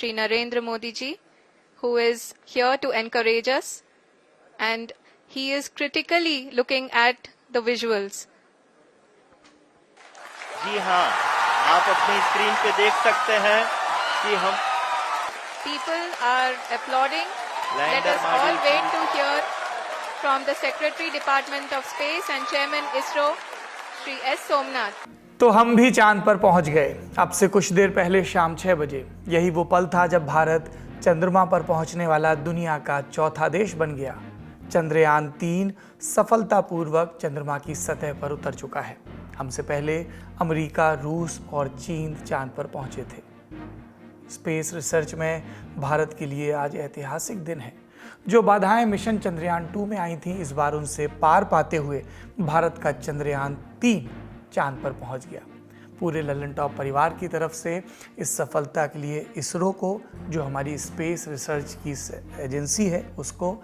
Shri Narendra Modi ji, who is here to encourage us, and he is critically looking at the visuals. जी हाँ, आप अपनी screen पे देख सकते हैं कि हम People are applauding. Let Lander us all module wait to hear from the Secretary Department of Space and Chairman ISRO, Shri S. Somnath. तो हम भी चांद पर पहुंच गए। अब से कुछ देर पहले शाम 6 बजे यही वो पल था जब भारत चंद्रमा पर पहुंचने वाला दुनिया का चौथा देश बन गया। चंद्रयान 3 सफलतापूर्वक चंद्रमा की सतह पर उतर चुका है। हमसे पहले अमेरिका, रूस और चीन चांद पर पहुंचे थे। स्पेस रिसर्च में भारत के लिए आज ऐतिहासिक दिन है। जो बाधाएं मिशन चंद्रयान 2 में आई थीं, इस बार उनसे पार पाते हुए भारत का चंद्रयान 3 चांद पर पहुंच गया। पूरे लल्लन टॉप परिवार की तरफ से इस सफलता के लिए इसरो को, जो हमारी स्पेस रिसर्च की एजेंसी है, उसको,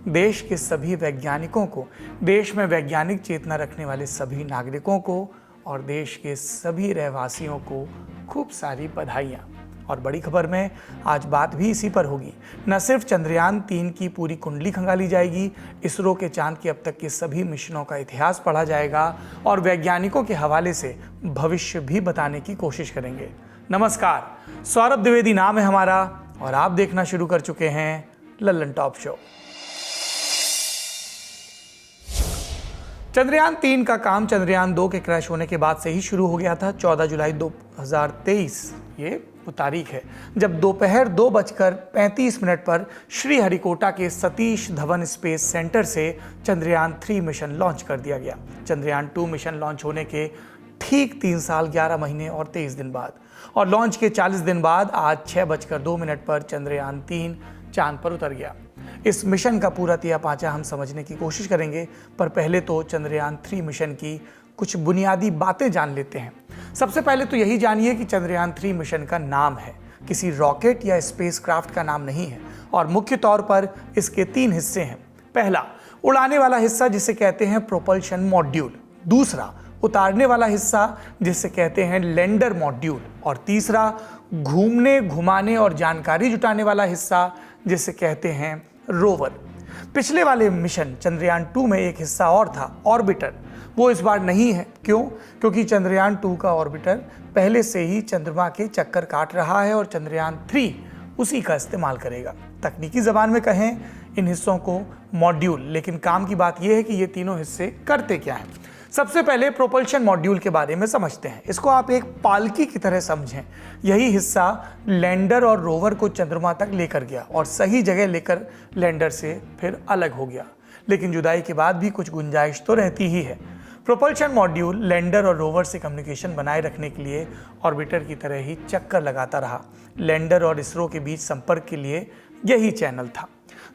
देश के सभी वैज्ञानिकों को, देश में वैज्ञानिक चेतना रखने वाले सभी नागरिकों को और देश के सभी रहवासियों को खूब सारी बधाइयाँ। और बड़ी खबर में आज बात भी इसी पर होगी। न सिर्फ चंद्रयान 3 की पूरी कुंडली खंगाली जाएगी, इसरो के चांद के अब तक के सभी मिशनों का इतिहास पढ़ा जाएगा और वैज्ञानिकों के हवाले से भविष्य भी बताने की कोशिश करेंगे। नमस्कार, सौरभ द्विवेदी नाम है हमारा और आप देखना शुरू कर चुके हैं लल्लन टॉप शो। चंद्रयान 3 का काम चंद्रयान 2 के क्रैश होने के बाद से ही शुरू हो गया था। 14 जुलाई 2023 ये वो तारीख है जब दोपहर 2:35 पर श्रीहरिकोटा के सतीश धवन स्पेस सेंटर से चंद्रयान 3 मिशन लॉन्च कर दिया गया। चंद्रयान 2 मिशन लॉन्च होने के ठीक 3 साल 11 महीने और 23 दिन बाद और लॉन्च के 40 दिन बाद आज 6:02 पर चंद्रयान 3 चांद पर उतर गया। इस मिशन का पूरा तिया पांचा हम समझने की कोशिश करेंगे, पर पहले तो चंद्रयान 3 मिशन की कुछ बुनियादी बातें जान लेते हैं। सबसे पहले तो यही जानिए कि चंद्रयान 3 मिशन का नाम है, किसी रॉकेट या स्पेसक्राफ्ट का नाम नहीं है और मुख्य तौर पर इसके 3 हिस्से हैं। पहला, उड़ाने वाला हिस्सा जिसे कहते हैं प्रोपल्शन मॉड्यूल। दूसरा, उतारने वाला हिस्सा जिसे कहते हैं लैंडर मॉड्यूल। और तीसरा, घूमने, घुमाने और जानकारी जुटाने वाला हिस्सा जिसे कहते हैं रोवर। पिछले वाले मिशन चंद्रयान 2 में एक हिस्सा और था, ऑर्बिटर। वो इस बार नहीं है। क्यों? क्योंकि चंद्रयान 2 का ऑर्बिटर पहले से ही चंद्रमा के चक्कर काट रहा है और चंद्रयान 3 उसी का इस्तेमाल करेगा। तकनीकी ज़बान में कहें इन हिस्सों को मॉड्यूल, लेकिन काम की बात यह है कि ये तीनों हिस्से करते क्या हैं। सबसे पहले प्रोपल्शन मॉड्यूल के बारे में समझते हैं। इसको आप एक पालकी की तरह समझें। यही हिस्सा लैंडर और रोवर को चंद्रमा तक लेकर गया और सही जगह लेकर लैंडर से फिर अलग हो गया। लेकिन जुदाई के बाद भी कुछ गुंजाइश तो रहती ही है। प्रोपल्शन मॉड्यूल लैंडर और रोवर से कम्युनिकेशन बनाए रखने के लिए ऑर्बिटर की तरह ही चक्कर लगाता रहा। लैंडर और इसरो के बीच संपर्क के लिए यही चैनल था।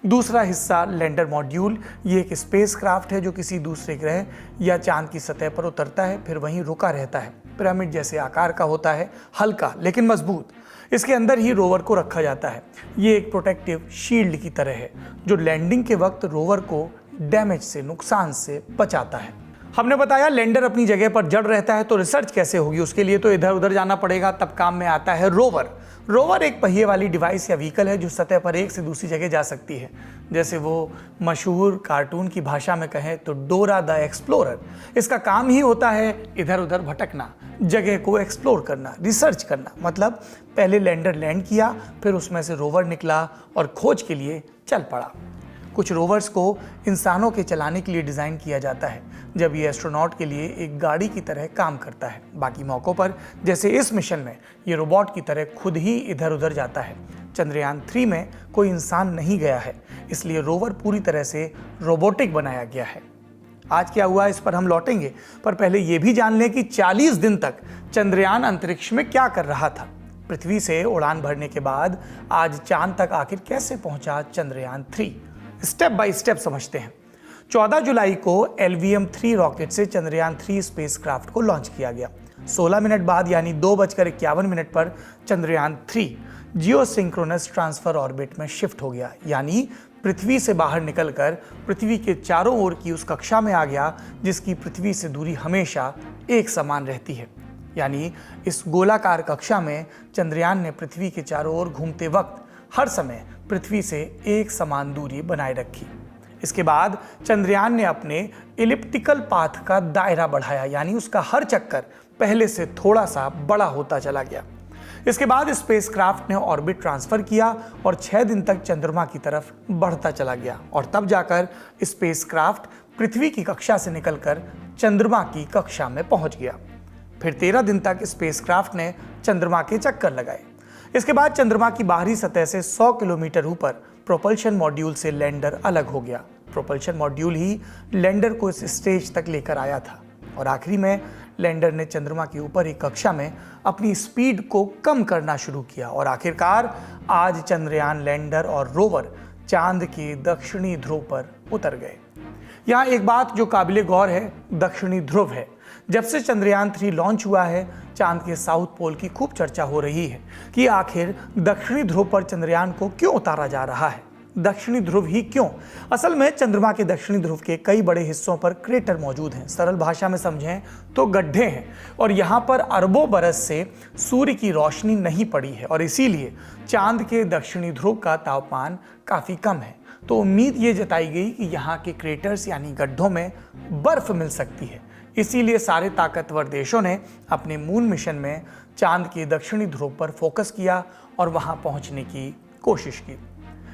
दूसरा हिस्सा लैंडर मॉड्यूल, ये एक स्पेसक्राफ्ट है जो किसी दूसरे ग्रह या चांद की सतह पर उतरता है, फिर वहीं रुका रहता है। पिरामिड जैसे आकार का होता है, हल्का लेकिन मजबूत। इसके अंदर ही रोवर को रखा जाता है। ये एक प्रोटेक्टिव शील्ड की तरह है जो लैंडिंग के वक्त रोवर को डैमेज से, नुकसान से बचाता है। हमने बताया लैंडर अपनी जगह पर जड़ रहता है, तो रिसर्च कैसे होगी? उसके लिए तो इधर उधर जाना पड़ेगा, तब काम में आता है रोवर। रोवर एक पहिए वाली डिवाइस या व्हीकल है जो सतह पर एक से दूसरी जगह जा सकती है। जैसे वो मशहूर कार्टून की भाषा में कहें तो डोरा द एक्सप्लोरर। इसका काम ही होता है इधर उधर भटकना, जगह को एक्सप्लोर करना, रिसर्च करना। मतलब पहले लैंडर लैंड किया, फिर उसमें से रोवर निकला और खोज के लिए चल पड़ा। कुछ रोवर्स को इंसानों के चलाने के लिए डिज़ाइन किया जाता है, जब ये एस्ट्रोनॉट के लिए एक गाड़ी की तरह काम करता है। बाकी मौक़ों पर, जैसे इस मिशन में, ये रोबोट की तरह खुद ही इधर उधर जाता है। चंद्रयान 3 में कोई इंसान नहीं गया है, इसलिए रोवर पूरी तरह से रोबोटिक बनाया गया है। आज क्या हुआ इस पर हम लौटेंगे, पर पहले ये भी जान लें कि 40 दिन तक चंद्रयान अंतरिक्ष में क्या कर रहा था। पृथ्वी से उड़ान भरने के बाद आज चांद तक आखिर कैसे पहुंचा चंद्रयान 3, स्टेप बाय स्टेप समझते हैं। 14 जुलाई को LVM-3 रॉकेट से चंद्रयान 3 स्पेसक्राफ्ट को लॉन्च किया गया। 16 मिनट बाद यानी 2:51 पर चंद्रयान 3 जियोसिंक्रोनस ट्रांसफर ऑर्बिट में शिफ्ट हो गया, यानी पृथ्वी से बाहर निकलकर पृथ्वी के चारों ओर की उस कक्षा में आ गया जिसकी पृथ्वी से दूरी हमेशा एक समान रहती है। यानी इस गोलाकार कक्षा में चंद्रयान ने पृथ्वी के चारों ओर घूमते वक्त हर समय पृथ्वी से एक समान दूरी बनाए रखी। इसके बाद चंद्रयान ने अपने इलिप्टिकल पाथ का दायरा बढ़ाया, यानी उसका हर चक्कर पहले से थोड़ा सा बड़ा होता चला गया। इसके बाद स्पेसक्राफ्ट ने ऑर्बिट ट्रांसफर किया और 6 दिन तक चंद्रमा की तरफ बढ़ता चला गया और तब जाकर स्पेसक्राफ्ट पृथ्वी की कक्षा से निकलकर चंद्रमा की कक्षा में पहुंच गया। फिर 13 दिन तक स्पेसक्राफ्ट ने चंद्रमा के चक्कर लगाए। इसके बाद चंद्रमा की बाहरी सतह से 100 किलोमीटर ऊपर प्रोपल्शन मॉड्यूल से लैंडर अलग हो गया। प्रोपल्शन मॉड्यूल ही लैंडर को इस स्टेज तक लेकर आया था और आखिरी में लैंडर ने चंद्रमा के ऊपर एक कक्षा में अपनी स्पीड को कम करना शुरू किया और आखिरकार आज चंद्रयान, लैंडर और रोवर चांद के दक्षिणी ध्रुव पर उतर गए। यहाँ एक बात जो काबिले गौर है, दक्षिणी ध्रुव है। जब से चंद्रयान 3 लॉन्च हुआ है, चांद के साउथ पोल की खूब चर्चा हो रही है कि आखिर दक्षिणी ध्रुव पर चंद्रयान को क्यों उतारा जा रहा है। दक्षिणी ध्रुव ही क्यों? असल में चंद्रमा के दक्षिणी ध्रुव के कई बड़े हिस्सों पर क्रेटर मौजूद हैं। सरल भाषा में समझें तो गड्ढे हैं और यहाँ पर अरबों बरस से सूर्य की रोशनी नहीं पड़ी है और इसीलिए चांद के दक्षिणी ध्रुव का तापमान काफ़ी कम है। तो उम्मीद ये जताई गई कि यहाँ के क्रेटर्स यानी गड्ढों में बर्फ मिल सकती है। इसीलिए सारे ताकतवर देशों ने अपने मून मिशन में चांद के दक्षिणी ध्रुव पर फोकस किया और वहां पहुंचने की कोशिश की।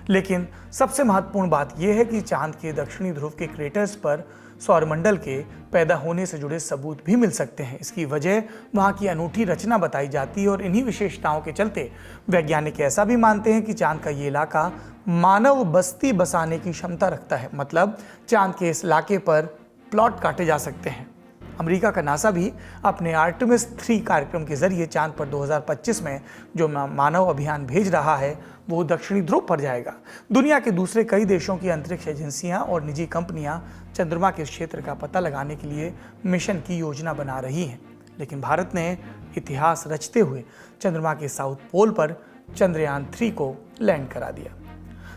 लेकिन सबसे महत्वपूर्ण बात यह है कि चांद के दक्षिणी ध्रुव के क्रेटर्स पर सौरमंडल के पैदा होने से जुड़े सबूत भी मिल सकते हैं। इसकी वजह वहाँ की अनूठी रचना बताई जाती है और इन्हीं विशेषताओं के चलते वैज्ञानिक ऐसा भी मानते हैं कि चांद का ये इलाका मानव बस्ती बसाने की क्षमता रखता है। मतलब चांद के इस इलाके पर प्लॉट काटे जा सकते हैं। अमेरिका का नासा भी अपने आर्टेमिस 3 कार्यक्रम के जरिए चांद पर 2025 में जो मानव अभियान भेज रहा है वो दक्षिणी ध्रुव पर जाएगा। दुनिया के दूसरे कई देशों की अंतरिक्ष एजेंसियां और निजी कंपनियां चंद्रमा के क्षेत्र का पता लगाने के लिए मिशन की योजना बना रही हैं। लेकिन भारत ने इतिहास रचते हुए चंद्रमा के साउथ पोल पर चंद्रयान 3 को लैंड करा दिया।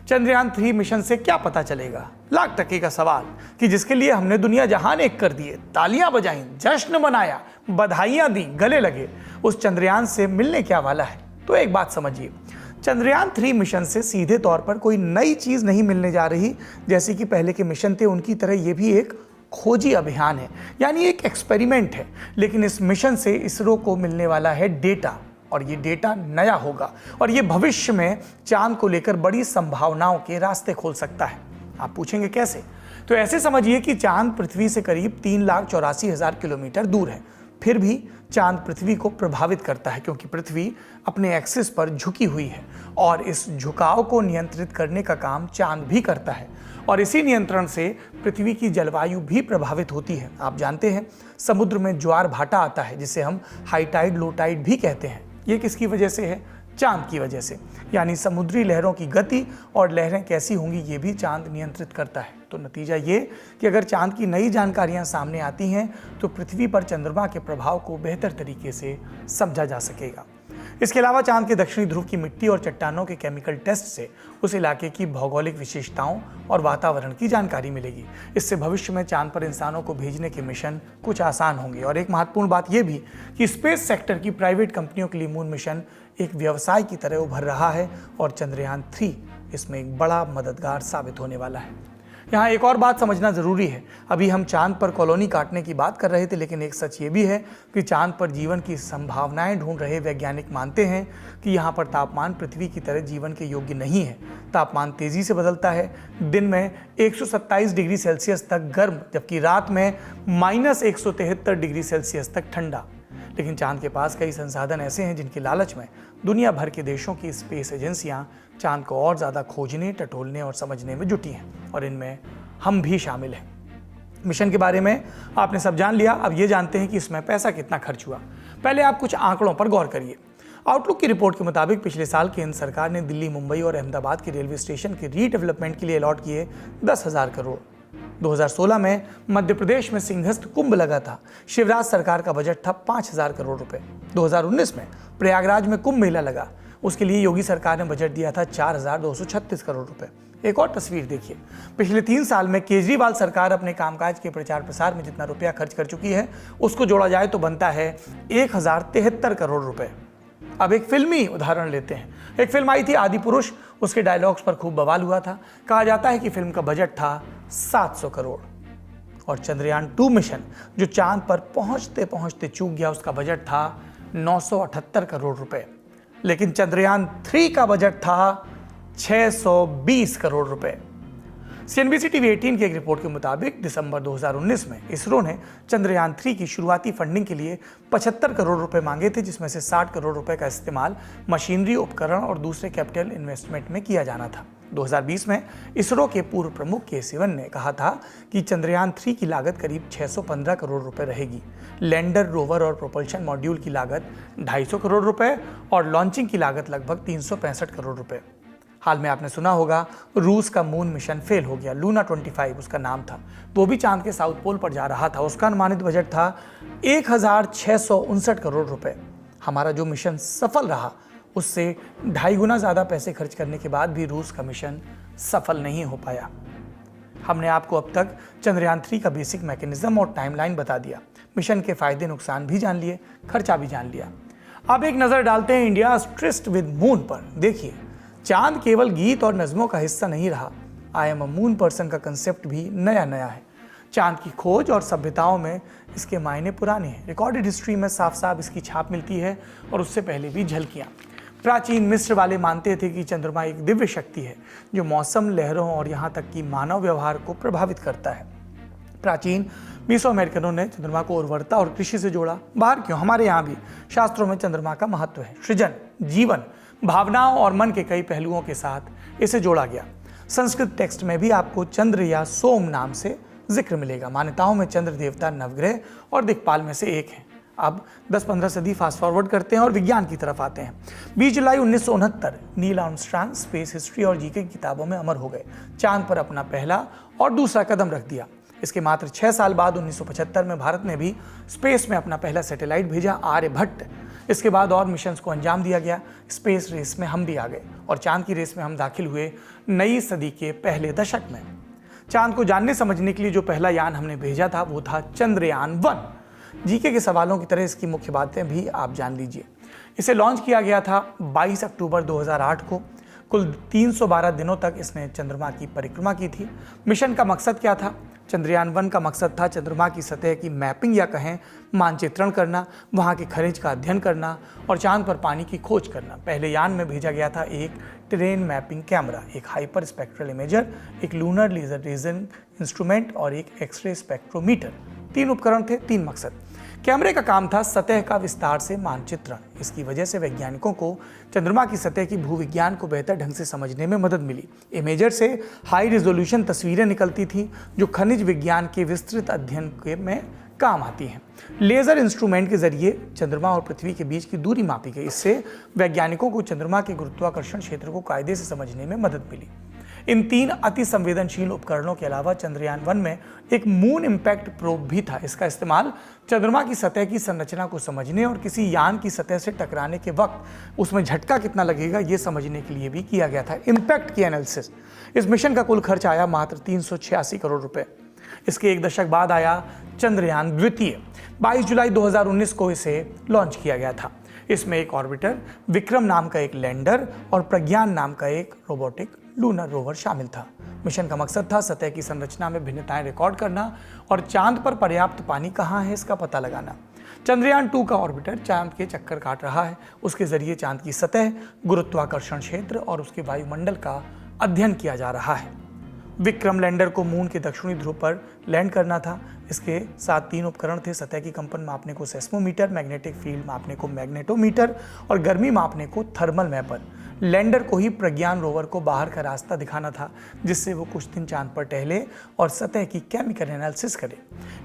चंद्रयान 3 मिशन से क्या पता चलेगा? लाख टके का सवाल कि जिसके लिए हमने दुनिया जहान एक कर दिए, तालियां बजाई, जश्न मनाया, बधाइयां दी, गले लगे, उस चंद्रयान से मिलने क्या वाला है? तो एक बात समझिए, चंद्रयान 3 मिशन से सीधे तौर पर कोई नई चीज नहीं मिलने जा रही। जैसे कि पहले के मिशन थे उनकी तरह ये भी एक खोजी अभियान है, यानी एक एक्सपेरिमेंट है। लेकिन इस मिशन से इसरो को मिलने वाला है डेटा और ये डेटा नया होगा और ये भविष्य में चांद को लेकर बड़ी संभावनाओं के रास्ते खोल सकता है। आप पूछेंगे कैसे? तो ऐसे समझिए कि चांद पृथ्वी से करीब 3,84,000 किलोमीटर दूर है। फिर भी चांद पृथ्वी को प्रभावित करता है क्योंकि पृथ्वी अपने एक्सिस पर झुकी हुई है और इस झुकाव को नियंत्रित करने का काम चांद भी करता है और इसी नियंत्रण से पृथ्वी की जलवायु भी प्रभावित होती है। आप जानते हैं समुद्र में ज्वार भाटा आता है जिसे हम हाई टाइड, लो टाइड भी कहते हैं। ये किसकी वजह से है? चांद की वजह से। यानी समुद्री लहरों की गति और लहरें कैसी होंगी ये भी चांद नियंत्रित करता है। तो नतीजा ये कि अगर चांद की नई जानकारियां सामने आती हैं तो पृथ्वी पर चंद्रमा के प्रभाव को बेहतर तरीके से समझा जा सकेगा। इसके अलावा चांद के दक्षिणी ध्रुव की मिट्टी और चट्टानों के केमिकल टेस्ट से उस इलाके की भौगोलिक विशेषताओं और वातावरण की जानकारी मिलेगी। इससे भविष्य में चांद पर इंसानों को भेजने के मिशन कुछ आसान होंगे। और एक महत्वपूर्ण बात यह भी कि स्पेस सेक्टर की प्राइवेट कंपनियों के लिए मून मिशन एक व्यवसाय की तरह उभर रहा है और चंद्रयान 3 इसमें एक बड़ा मददगार साबित होने वाला है। यहाँ एक और बात समझना जरूरी है। अभी हम चांद पर कॉलोनी काटने की बात कर रहे थे, लेकिन एक सच ये भी है कि चांद पर जीवन की संभावनाएं ढूंढ रहे वैज्ञानिक मानते हैं कि यहाँ पर तापमान पृथ्वी की तरह जीवन के योग्य नहीं है। तापमान तेजी से बदलता है। दिन में 127 डिग्री सेल्सियस तक गर्म, जबकि रात में -173 डिग्री सेल्सियस तक ठंडा। लेकिन चांद के पास कई संसाधन ऐसे हैं जिनके लालच में दुनिया भर के देशों की स्पेस एजेंसियां चांद को और ज़्यादा खोजने, टटोलने और समझने में जुटी हैं और इनमें हम भी शामिल हैं। मिशन के बारे में आपने सब जान लिया। अब ये जानते हैं कि इसमें पैसा कितना खर्च हुआ। पहले आप कुछ आंकड़ों पर गौर करिए। आउटलुक की रिपोर्ट के मुताबिक पिछले साल केंद्र सरकार ने दिल्ली, मुंबई और अहमदाबाद के रेलवे स्टेशन के रीडेवलपमेंट के लिए अलॉट किए 10,000 करोड़। 2016 में मध्य प्रदेश में सिंहस्थ कुंभ लगा था। शिवराज सरकार का बजट था 5,000 करोड़ रुपए। 2019 में प्रयागराज में कुंभ मेला लगा, उसके लिए योगी सरकार ने बजट दिया था 4,236 करोड़ रुपए। एक और तस्वीर देखिए। पिछले 3 साल में केजरीवाल सरकार अपने कामकाज के प्रचार प्रसार में जितना रुपया खर्च कर चुकी है, उसको जोड़ा जाए तो बनता है 1073 करोड़ रुपए। अब एक फिल्मी उदाहरण लेते हैं। एक फिल्म आई थी आदि पुरुष, उसके डायलॉग्स पर खूब बवाल हुआ था। कहा जाता है कि फिल्म का बजट था 700 करोड़ और चंद्रयान 2 मिशन जो चांद पर पहुंचते पहुंचते चूक गया, उसका बजट था 978 करोड़ रुपए। लेकिन चंद्रयान 3 का बजट था 620 करोड़ रुपए। CNBC TV 18 की एक रिपोर्ट के मुताबिक दिसंबर 2019 में इसरो ने चंद्रयान 3 की शुरुआती फंडिंग के लिए 75 करोड़ रुपए मांगे थे, जिसमें से 60 करोड़ रुपए का इस्तेमाल मशीनरी, उपकरण और दूसरे कैपिटल इन्वेस्टमेंट में किया जाना था। 2020 में इसरो के पूर्व प्रमुख के सिवन ने कहा था कि चंद्रयान 3 की लागत करीब 615 करोड़ रुपए रहेगी। लैंडर, रोवर और प्रोपल्शन मॉड्यूल की लागत 250 करोड़ रुपए और लॉन्चिंग की लागत लगभग 365 करोड़ रुपए। हाल में आपने सुना होगा रूस का मून मिशन फेल हो गया। लूना 25 उसका नाम था, वो भी चांद के साउथ पोल पर जा रहा था। उसका अनुमानित बजट था 1659 करोड़ रुपए। हमारा जो मिशन सफल रहा उससे 2.5 गुना ज़्यादा पैसे खर्च करने के बाद भी रूस का मिशन सफल नहीं हो पाया। हमने आपको अब तक चंद्रयान 3 का बेसिक मैकेनिज्म और टाइमलाइन बता दिया, मिशन के फायदे नुकसान भी जान लिए, खर्चा भी जान लिया। अब एक नज़र डालते हैं इंडिया ट्रिस्ट विद मून पर। देखिए, चांद केवल गीत और नज़मों का हिस्सा नहीं रहा, I am a moon person का कंसेप्ट भी नया नया है। चांद की खोज और सभ्यताओं में इसके मायने पुराने हैं। रिकॉर्डेड हिस्ट्री में साफ साफ इसकी छाप मिलती है और उससे पहले भी झलकियाँ। प्राचीन मिस्र वाले मानते थे कि चंद्रमा एक दिव्य शक्ति है जो मौसम, लहरों और यहाँ तक कि मानव व्यवहार को प्रभावित करता है। प्राचीन मीसो अमेरिकनों ने चंद्रमा को उर्वरता और कृषि से जोड़ा। बाहर क्यों, हमारे यहाँ भी शास्त्रों में चंद्रमा का महत्व है। सृजन, जीवन, भावनाओं और मन के कई पहलुओं के साथ इसे जोड़ा गया। संस्कृत टेक्स्ट में भी आपको चंद्र या सोम नाम से जिक्र मिलेगा। मान्यताओं में चंद्र देवता नवग्रह और दिक्पाल में से एक है। अब 10-15 सदी फास्ट फॉरवर्ड करते हैं और विज्ञान की तरफ आते हैं। 20 जुलाई 1969 नील आर्मस्ट्रांग स्पेस हिस्ट्री और जीके की किताबों में अमर हो गए। चांद पर अपना पहला और दूसरा कदम रख दिया। इसके मात्र 6 साल बाद 1975 में भारत ने भी स्पेस में अपना पहला सैटेलाइट भेजा, आर्यभट्ट। इसके बाद और मिशंस को अंजाम दिया गया। स्पेस रेस में हम भी आ गए और चांद की रेस में हम दाखिल हुए नई सदी के पहले दशक में। चांद को जानने समझने के लिए जो पहला यान हमने भेजा था वो था चंद्रयान 1। जीके के सवालों की तरह इसकी मुख्य बातें भी आप जान लीजिए। इसे लॉन्च किया गया था 22 अक्टूबर 2008 को। कुल 312 दिनों तक इसने चंद्रमा की परिक्रमा की थी। मिशन का मकसद क्या था? चंद्रयान 1 का मकसद था चंद्रमा की सतह की मैपिंग या कहें मानचित्रण करना, वहाँ के खनिज का अध्ययन करना और चांद पर पानी की खोज करना। पहले यान में भेजा गया था एक टेरेन मैपिंग कैमरा, एक हाइपर स्पेक्ट्रल इमेजर, एक लूनर लेजर रेजन इंस्ट्रूमेंट और एक एक्सरे स्पेक्ट्रोमीटर। 3 उपकरण थे, 3 मकसद। कैमरे का काम था सतह का विस्तार से मानचित्रण। इसकी वजह से वैज्ञानिकों को चंद्रमा की सतह की भूविज्ञान को बेहतर ढंग से समझने में मदद मिली। इमेजर से हाई रिजोल्यूशन तस्वीरें निकलती थीं जो खनिज विज्ञान के विस्तृत अध्ययन में काम आती हैं। लेजर इंस्ट्रूमेंट के जरिए चंद्रमा और पृथ्वी के बीच की दूरी मापी गई। इससे वैज्ञानिकों को चंद्रमा के गुरुत्वाकर्षण क्षेत्र को कायदे से समझने में मदद मिली। इन 3 अति संवेदनशील उपकरणों के अलावा चंद्रयान 1 में एक मून इम्पैक्ट प्रोब भी था। इसका इस्तेमाल चंद्रमा की सतह की संरचना को समझने और किसी यान की सतह से टकराने के वक्त उसमें झटका कितना लगेगा ये समझने के लिए भी किया गया था। इम्पैक्ट की एनालिसिस। इस मिशन का कुल खर्च आया मात्र 386 करोड़ रुपए। इसके एक दशक बाद आया चंद्रयान 2। 22 जुलाई 2019 को इसे लॉन्च किया गया था। इसमें एक ऑर्बिटर, विक्रम नाम का एक लैंडर और प्रज्ञान नाम का एक रोबोटिक लूनर रोवर शामिल था। मिशन का मकसद था सतह की संरचना में भिन्नताएं रिकॉर्ड करना और चांद पर पर्याप्त पानी कहाँ है इसका पता लगाना। चंद्रयान 2 का ऑर्बिटर चांद के चक्कर काट रहा है। उसके जरिए चांद की सतह, गुरुत्वाकर्षण क्षेत्र और उसके वायुमंडल का अध्ययन किया जा रहा है। विक्रम लैंडर को मून के दक्षिणी ध्रुव पर लैंड करना था। इसके साथ 3 उपकरण थे, सतह की कंपन मापने को सेस्मोमीटर, मैग्नेटिक फील्ड मापने को मैग्नेटोमीटर और गर्मी मापने को थर्मल मैपर। लैंडर को ही प्रज्ञान रोवर को बाहर का रास्ता दिखाना था जिससे वो कुछ दिन चांद पर टहले और सतह की केमिकल एनालिसिस करे।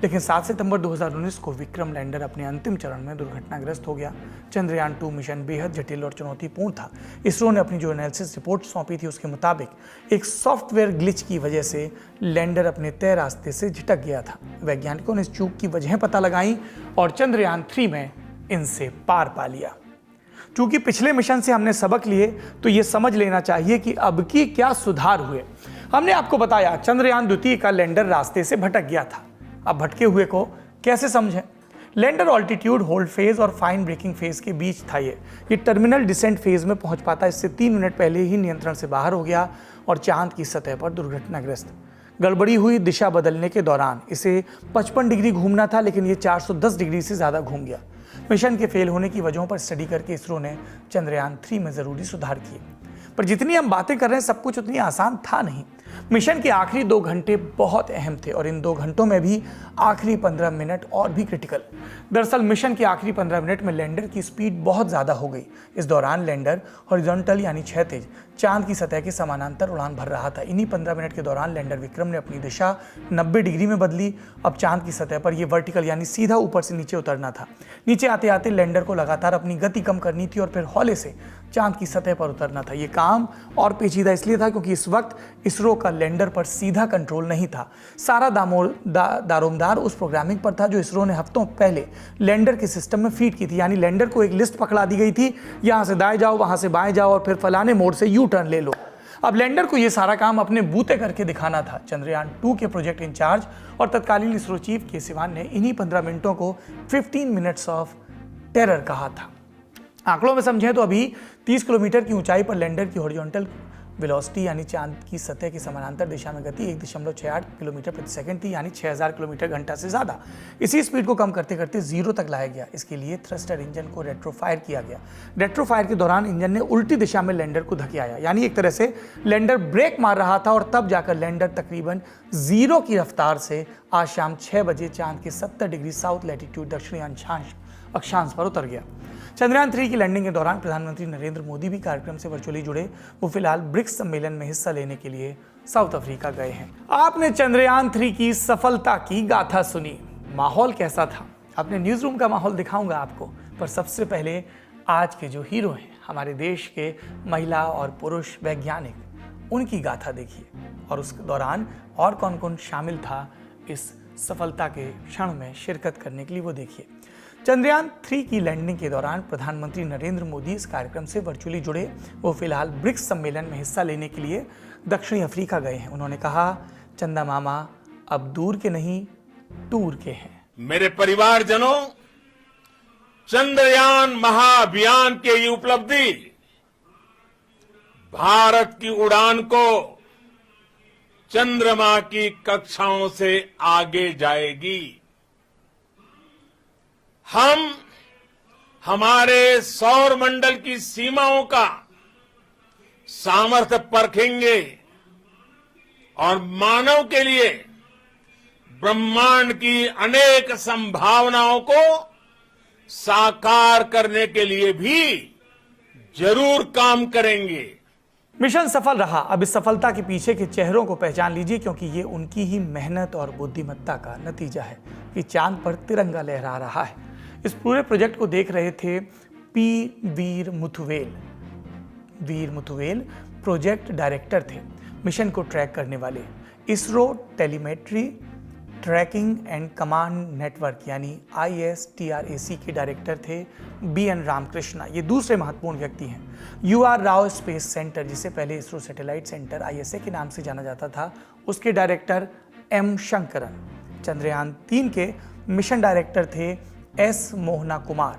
लेकिन 7 सितंबर 2019 को विक्रम लैंडर अपने अंतिम चरण में दुर्घटनाग्रस्त हो गया। चंद्रयान 2 मिशन बेहद जटिल और चुनौतीपूर्ण था। इसरो ने अपनी जो एनालिसिस रिपोर्ट सौंपी थी उसके मुताबिक एक सॉफ्टवेयर ग्लिच की वजह से लैंडर अपने तय रास्ते से झिटक गया था। वैज्ञानिकों ने इस चूक की वजह पता लगाई और चंद्रयान 3 में इनसे पार पा लिया। चूंकि पिछले मिशन से हमने सबक लिए तो ये समझ लेना चाहिए कि अब की क्या सुधार हुए। हमने आपको बताया चंद्रयान द्वितीय का लैंडर रास्ते से भटक गया था। अब भटके हुए को कैसे समझें? लैंडर ऑल्टीट्यूड होल्ड फेज और फाइन ब्रेकिंग फेज के बीच था। ये टर्मिनल डिसेंट फेज में पहुंच पाता इससे 3 मिनट पहले ही नियंत्रण से बाहर हो गया और चांद की सतह पर दुर्घटनाग्रस्त। गड़बड़ी हुई दिशा बदलने के दौरान। इसे 55 डिग्री घूमना था लेकिन ये 410 डिग्री से ज़्यादा घूम गया। मिशन के फेल होने की वजहों पर स्टडी करके इसरो ने चंद्रयान 3 में ज़रूरी सुधार किए। पर जितनी हम बातें कर रहे हैं सब कुछ उतनी आसान था नहीं। मिशन के आखिरी 2 घंटे बहुत अहम थे और इन 2 घंटों में भी आखिरी 15 मिनट और भी क्रिटिकल। दरअसल मिशन के आखिरी 15 मिनट में लैंडर की स्पीड बहुत ज़्यादा हो गई। इस दौरान लैंडर हॉरिजॉन्टल यानी क्षैतिज चांद की सतह के समानांतर उड़ान भर रहा था। इन्हीं 15 मिनट के दौरान लैंडर विक्रम ने अपनी दिशा 90 डिग्री में बदली। अब चांद की सतह पर यह वर्टिकल यानी सीधा ऊपर से नीचे उतरना था। नीचे आते आते लैंडर को लगातार अपनी गति कम करनी थी और फिर हौले से चांद की सतह पर उतरना था। ये काम और पेचीदा इसलिए था क्योंकि इस वक्त इसरो का लैंडर पर सीधा कंट्रोल नहीं था। सारा दारोमदार उस प्रोग्रामिंग पर था जो इसरो ने हफ्तों पहले लैंडर के सिस्टम में फीड की थी। यानी लैंडर को एक लिस्ट पकड़ा दी गई थी, यहां से दाएं जाओ, वहां से बाएं जाओ और फिर फलाने मोड़ से यू टर्न ले लो। अब लैंडर को यह सारा काम अपने बूते करके दिखाना था। चंद्रयान 2 के प्रोजेक्ट इंचार्ज और तत्कालीन इसरो चीफ के सिवान ने इन्हीं 15 मिनटों को 15 मिनट्स ऑफ टेरर कहा था। आंकड़ों में समझें तो अभी 30 किलोमीटर की ऊंचाई पर लैंडर की हॉरिजॉन्टल वेलोसिटी यानी चांद की सतह की समानांतर दिशा में गति 1.68 किलोमीटर प्रति सेकंड थी, यानी 6000 किलोमीटर घंटा से ज़्यादा। इसी स्पीड को कम करते करते 0 तक लाया गया। इसके लिए थ्रस्टर इंजन को रेट्रोफायर किया गया। रेट्रोफायर के दौरान इंजन ने उल्टी दिशा में लैंडर को धकेलाया, यानी एक तरह से लैंडर ब्रेक मार रहा था और तब जाकर लैंडर तकरीबन 0 की रफ्तार से आज शाम 6 बजे चांद के 70 डिग्री साउथ लैटिट्यूड दक्षिणी अक्षांश पर उतर गया। चंद्रयान 3 की लैंडिंग के दौरान प्रधानमंत्री नरेंद्र मोदी भी कार्यक्रम से वर्चुअली जुड़े। वो फिलहाल ब्रिक्स सम्मेलन में हिस्सा लेने के लिए साउथ अफ्रीका गए हैं। आपने चंद्रयान 3 की सफलता की गाथा सुनी। माहौल कैसा था? अपने न्यूज रूम का माहौल दिखाऊंगा आपको, पर सबसे पहले आज के जो हीरो हैं हमारे देश के महिला और पुरुष वैज्ञानिक, उनकी गाथा देखिए और उस दौरान और कौन कौन शामिल था इस सफलता के क्षण में शिरकत करने के लिए, वो देखिए। चंद्रयान 3 की लैंडिंग के दौरान प्रधानमंत्री नरेंद्र मोदी इस कार्यक्रम से वर्चुअली जुड़े। वो फिलहाल ब्रिक्स सम्मेलन में हिस्सा लेने के लिए दक्षिणी अफ्रीका गए हैं। उन्होंने कहा, चंदा मामा अब दूर के नहीं टूर के हैं। मेरे परिवारजनों, चंद्रयान महाअभियान की ये उपलब्धि भारत की उड़ान को चंद्रमा की कक्षाओं से आगे जाएगी। हम हमारे सौर मंडल की सीमाओं का सामर्थ्य परखेंगे और मानव के लिए ब्रह्मांड की अनेक संभावनाओं को साकार करने के लिए भी जरूर काम करेंगे। मिशन सफल रहा। अब इस सफलता के पीछे के चेहरों को पहचान लीजिए, क्योंकि ये उनकी ही मेहनत और बुद्धिमत्ता का नतीजा है कि चांद पर तिरंगा लहरा रहा है। इस पूरे प्रोजेक्ट को देख रहे थे वीर मुथुवेल प्रोजेक्ट डायरेक्टर थे, मिशन को ट्रैक करने वाले। ISRO telemetry tracking and command network यानी ISTRAC के डायरेक्टर थे BN रामकृष्णा। ये दूसरे महत्वपूर्ण व्यक्ति हैं। UR राव स्पेस सेंटर, जिसे पहले इसरो सैटेलाइट सेंटर ISA के नाम से जाना जाता था, उसके डायरेक्टर M शंकरन। चंद्रयान 3 के मिशन डायरेक्टर थे S Mohana Kumar.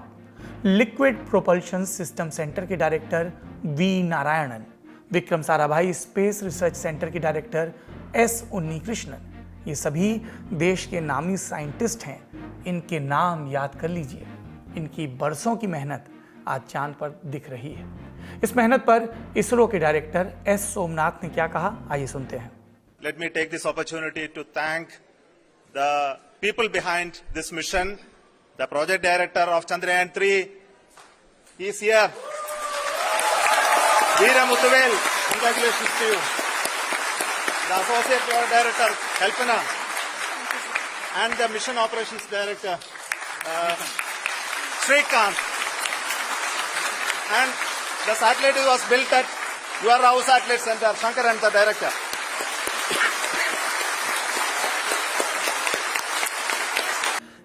Liquid propulsion system centre के director V Narayanan. Vikram Sarabhai space research centre के डायरेक्टर S उन्नीकृष्णन। ये सभी देश के नामी साइंटिस्ट हैं। इनके नाम याद कर लीजिए। इनकी बरसों की मेहनत आज चांद पर दिख रही है। इस मेहनत पर इसरो के डायरेक्टर S सोमनाथ ने क्या कहा, आइए सुनते हैं। Let me take this opportunity to thank the people behind this mission. The project director of Chandrayaan 3, he is here. Veera Muthuvel, congratulations to you. The associate director, Kalpana, and the mission operations director, Srikanth. And the satellite was built at UR Rao Satellite Center, Shankaran, the director.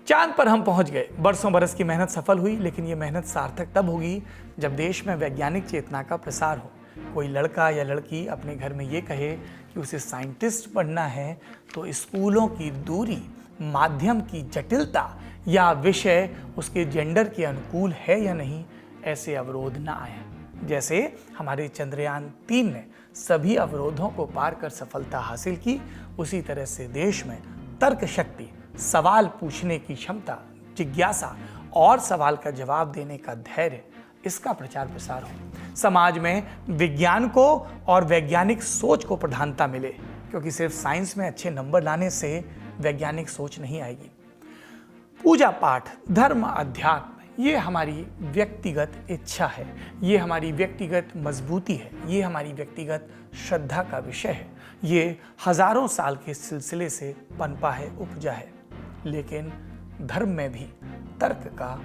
चांद पर हम पहुंच गए। बरसों बरस की मेहनत सफल हुई, लेकिन ये मेहनत सार्थक तब होगी जब देश में वैज्ञानिक चेतना का प्रसार हो। कोई लड़का या लड़की अपने घर में ये कहे कि उसे साइंटिस्ट बनना है, तो स्कूलों की दूरी, माध्यम की जटिलता या विषय उसके जेंडर के अनुकूल है या नहीं, ऐसे अवरोध ना आए। जैसे हमारे चंद्रयान 3 ने सभी अवरोधों को पार कर सफलता हासिल की, उसी तरह से देश में तर्क शक्ति, सवाल पूछने की क्षमता, जिज्ञासा और सवाल का जवाब देने का धैर्य, इसका प्रचार प्रसार हो। समाज में विज्ञान को और वैज्ञानिक सोच को प्रधानता मिले, क्योंकि सिर्फ साइंस में अच्छे नंबर लाने से वैज्ञानिक सोच नहीं आएगी। पूजा पाठ, धर्म, अध्यात्म, ये हमारी व्यक्तिगत इच्छा है, ये हमारी व्यक्तिगत मजबूती है, ये हमारी व्यक्तिगत श्रद्धा का विषय है। ये हजारों साल के सिलसिले से पनपा है, उपजा है। लेकिन धर्म में भी तर्क का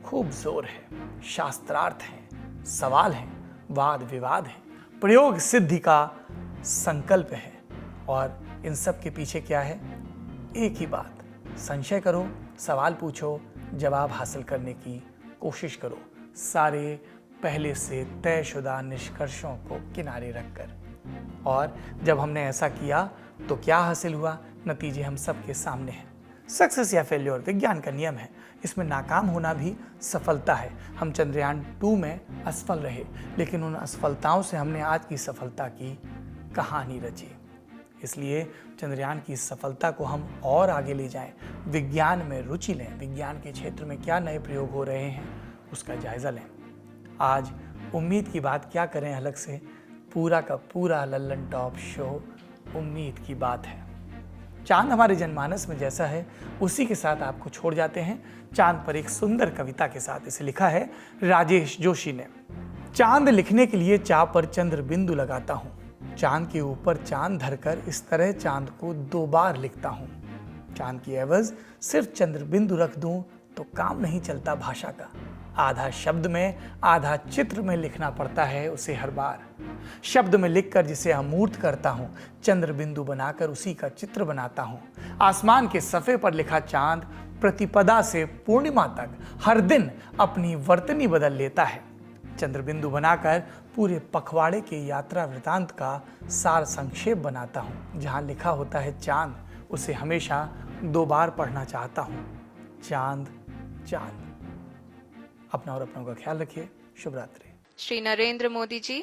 खूब जोर है, शास्त्रार्थ हैं, सवाल हैं, वाद विवाद है, प्रयोग सिद्धि का संकल्प है। और इन सब के पीछे क्या है? एक ही बात, संशय करो, सवाल पूछो, जवाब हासिल करने की कोशिश करो, सारे पहले से तयशुदा निष्कर्षों को किनारे रखकर। और जब हमने ऐसा किया तो क्या हासिल हुआ? नतीजे हम सबके सामने हैं। सक्सेस या फेल्योर विज्ञान का नियम है, इसमें नाकाम होना भी सफलता है। हम चंद्रयान 2 में असफल रहे, लेकिन उन असफलताओं से हमने आज की सफलता की कहानी रची। इसलिए चंद्रयान की सफलता को हम और आगे ले जाएं, विज्ञान में रुचि लें, विज्ञान के क्षेत्र में क्या नए प्रयोग हो रहे हैं उसका जायजा लें। आज उम्मीद की बात क्या करें अलग से, पूरा का पूरा लल्लन टॉप शो उम्मीद की बात है। चांद हमारे जनमानस में जैसा है, उसी के साथ आपको छोड़ जाते हैं चांद पर एक सुंदर कविता के साथ। इसे लिखा है राजेश जोशी ने। चांद लिखने के लिए चा पर चंद्र बिंदु लगाता हूँ, चांद के ऊपर चांद धरकर इस तरह चांद को 2 बार लिखता हूँ। चांद की एवज सिर्फ चंद्र बिंदु रख दूं तो काम नहीं चलता भाषा का। आधा शब्द में आधा चित्र में लिखना पड़ता है उसे हर बार। शब्द में लिखकर जिसे अमूर्त करता हूँ, चंद्र बिंदु बनाकर उसी का चित्र बनाता हूँ। आसमान के सफ़े पर लिखा चांद प्रतिपदा से पूर्णिमा तक हर दिन अपनी वर्तनी बदल लेता है। चंद्र बिंदु बनाकर पूरे पखवाड़े के यात्रा वृतांत का सार संक्षेप बनाता हूँ। जहाँ लिखा होता है चांद, उसे हमेशा 2 बार पढ़ना चाहता हूँ। चांद चांद। अपना और अपनों का ख्याल रखिए। शुभ रात्रि। Shri Narendra Modi ji,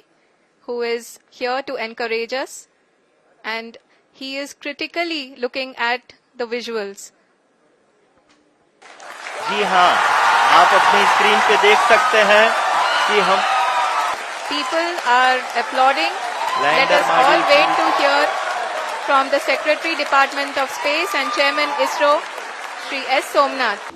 who is here to encourage us, and he is critically looking at the visuals. जी हाँ, आप अपनी स्क्रीन पे देख सकते हैं कि हम People are applauding. Let Lander us all Mahadeo wait to hear from the Secretary Department of Space and Chairman ISRO, Shri S. Somnath.